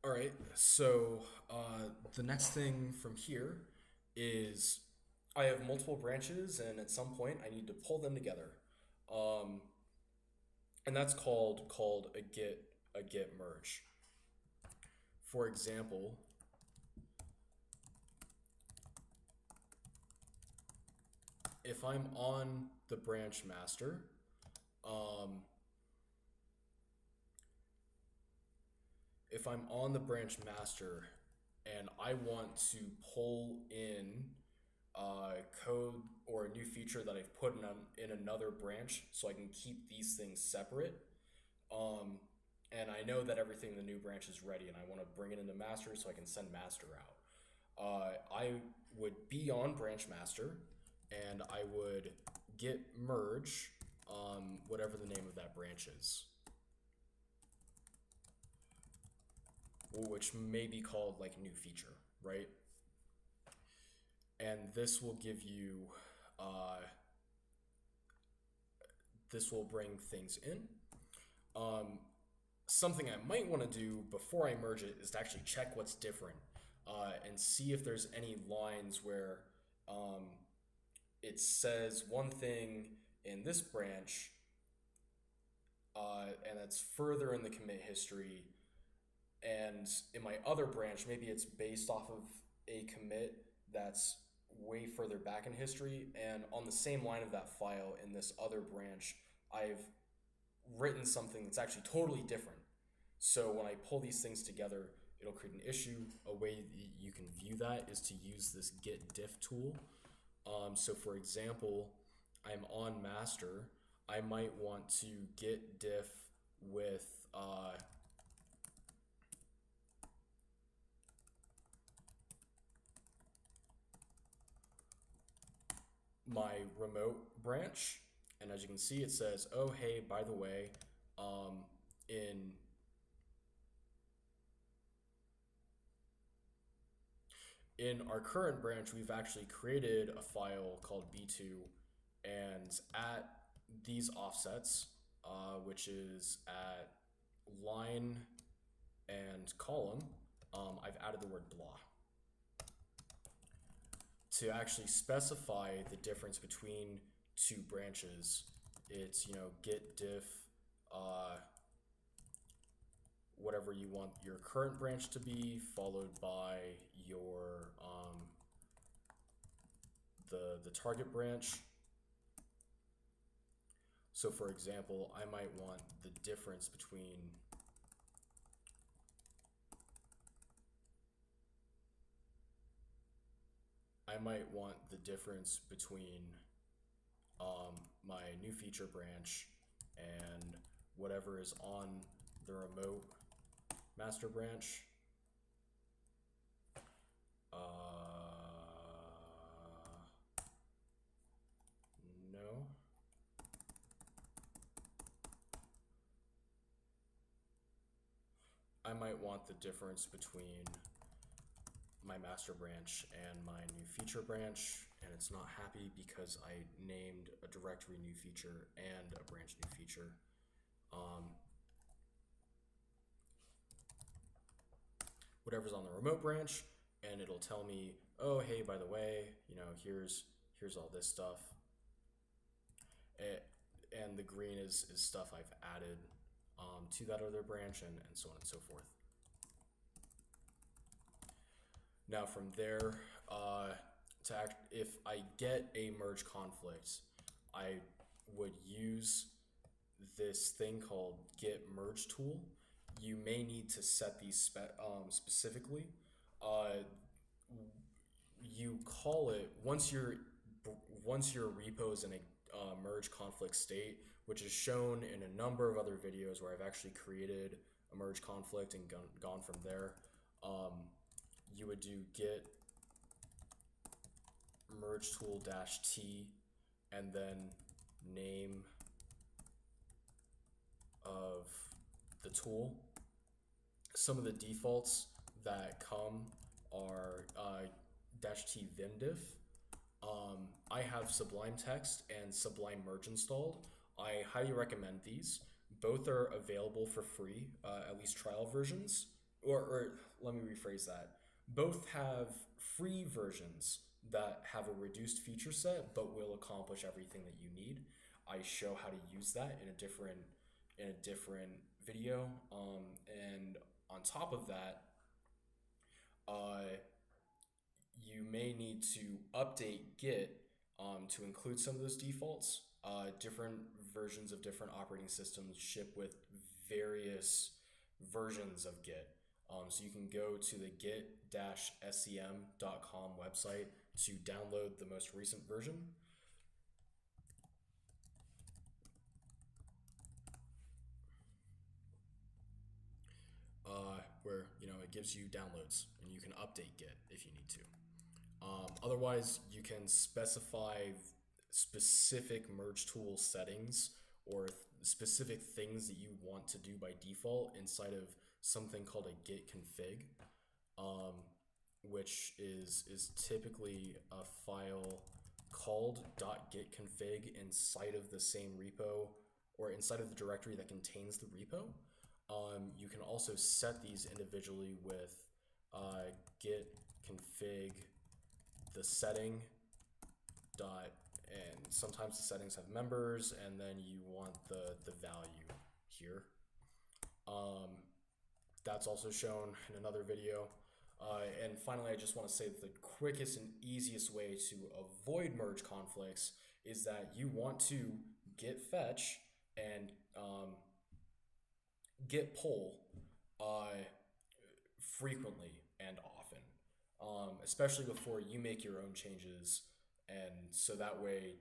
All right, so the next thing from here is I have multiple branches, and at some point I need to pull them together, um, and that's called a git merge. For example, if I'm on the branch master, um, if I'm on the branch master and I want to pull in code or a new feature that I've put in another branch so I can keep these things separate. Um, and I know that everything in the new branch is ready and I want to bring it into master so I can send master out. I would be on branch master and I would git merge whatever the name of that branch is, which may be called like new feature, right? And uh, this will bring things in. Um, Something I might want to do before I merge it is to actually check what's different and see if there's any lines where um, it says one thing in this branch and it's further in the commit history, and in my other branch maybe it's based off of a commit that's way further back in history, and on the same line of that file in this other branch I've written something that's actually totally different. So when I pull these things together, it'll create an issue. A way you can view that is to use this git diff tool. So for example, I'm on master. I might want to git diff with my remote branch. And as you can see, it says, oh, hey, by the way, um, in in our current branch, we've actually created a file called b2, and at these offsets, which is at line and column, I've added the word blah to actually specify the difference between two branches. It's, git diff whatever you want your current branch to be, followed by your the target branch. So for example, I might want the difference between my new feature branch and whatever is on the remote master branch. No. I might want the difference between my master branch and my new feature branch, and it's not happy because I named a directory new feature and a branch new feature. Whatever's on the remote branch, and it'll tell me, oh, hey, by the way, here's all this stuff. And the green is stuff I've added to that other branch, and so on and so forth. Now from there, if I get a merge conflict, I would use this thing called git merge tool. You may need to set these specifically. You call it once your repo is in a merge conflict state, which is shown in a number of other videos where I've actually created a merge conflict and gone from there. You would do git merge tool -t and then name of the tool. Some of the defaults that come are -t vimdiff. I have Sublime Text and Sublime Merge installed. I highly recommend these. Both are available for free, at least trial versions, or let me rephrase that. Both have free versions that have a reduced feature set but will accomplish everything that you need. I show how to use that in a different video. And on top of that, uh, you may need to update Git to include some of those defaults. Different versions of different operating systems ship with various versions of Git. So you can go to the git-sem.com website to download the most recent version, where it gives you downloads and you can update Git if you need to. Otherwise, you can specify specific merge tool settings or specific things that you want to do by default inside of something called a git config, um, which is typically a file called .gitconfig inside of the same repo or inside of the directory that contains the repo. You can also set these individually with git config the setting dot, and sometimes the settings have members, and then you want the value here. That's also shown in another video. And finally, I just want to say that the quickest and easiest way to avoid merge conflicts is that you want to git fetch and git pull frequently and often, especially before you make your own changes. And so that way,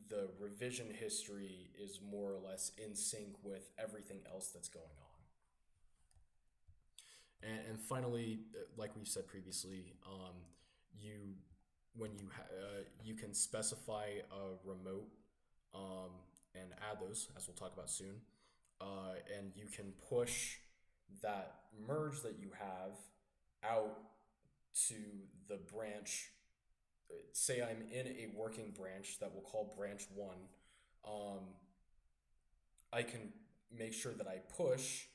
the revision history is more or less in sync with everything else that's going on. And finally, like we've said previously, you when you can specify a remote and add those, as we'll talk about soon, and you can push that merge that you have out to the branch. Say I'm in a working branch that we'll call branch one. I can make sure that I push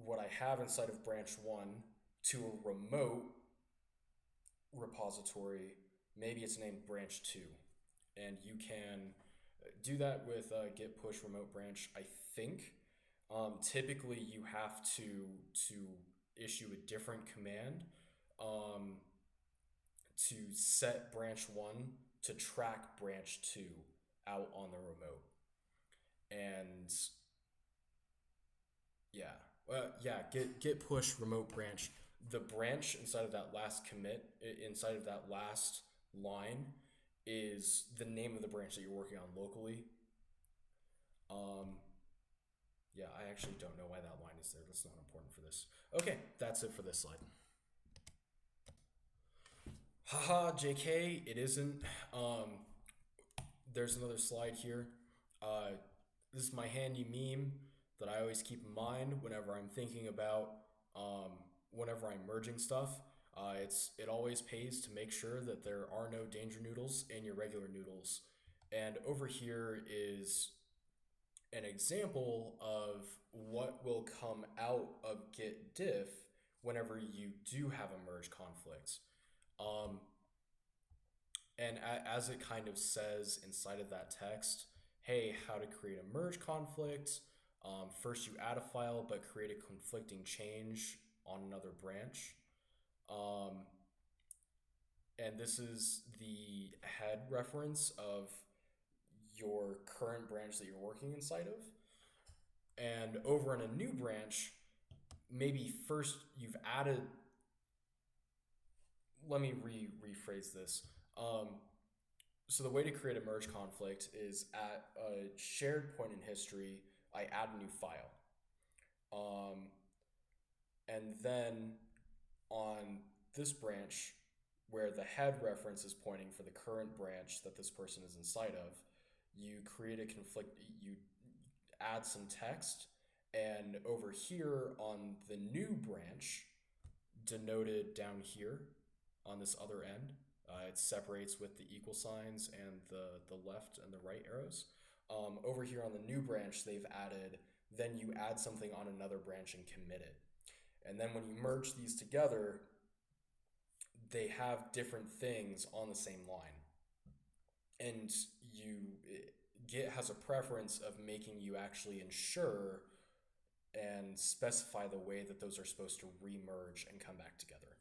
what I have inside of branch one to a remote repository. Maybe it's named branch two, and you can do that with git push remote branch. I think typically you have to issue a different command to set branch one to track branch two out on the remote. And git push remote branch. The branch inside of that last commit, inside of that last line, is the name of the branch that you're working on locally. I actually don't know why that line is there. That's not important for this. Okay, that's it for this slide. Haha, JK, it isn't. There's another slide here. This is my handy meme that I always keep in mind whenever I'm thinking about whenever I'm merging stuff. It always pays to make sure that there are no danger noodles in your regular noodles. And over here is an example of what will come out of git diff whenever you do have a merge conflict. And as it kind of says inside of that text, hey, how to create a merge conflict. First you add a file, but create a conflicting change on another branch. And this is the head reference of your current branch that you're working inside of. And over in a new branch, maybe first you've added, let me rephrase this. So the way to create a merge conflict is at a shared point in history, I add a new file. And then on this branch, where the head reference is pointing for the current branch that this person is inside of, you create a conflict, you add some text, and over here on the new branch, denoted down here on this other end, it separates with the equal signs and the left and the right arrows. Over here on the new branch, they've added then you add something on another branch and commit it. And then when you merge these together, they have different things on the same line. And you Git has a preference of making you actually ensure and specify the way that those are supposed to remerge and come back together.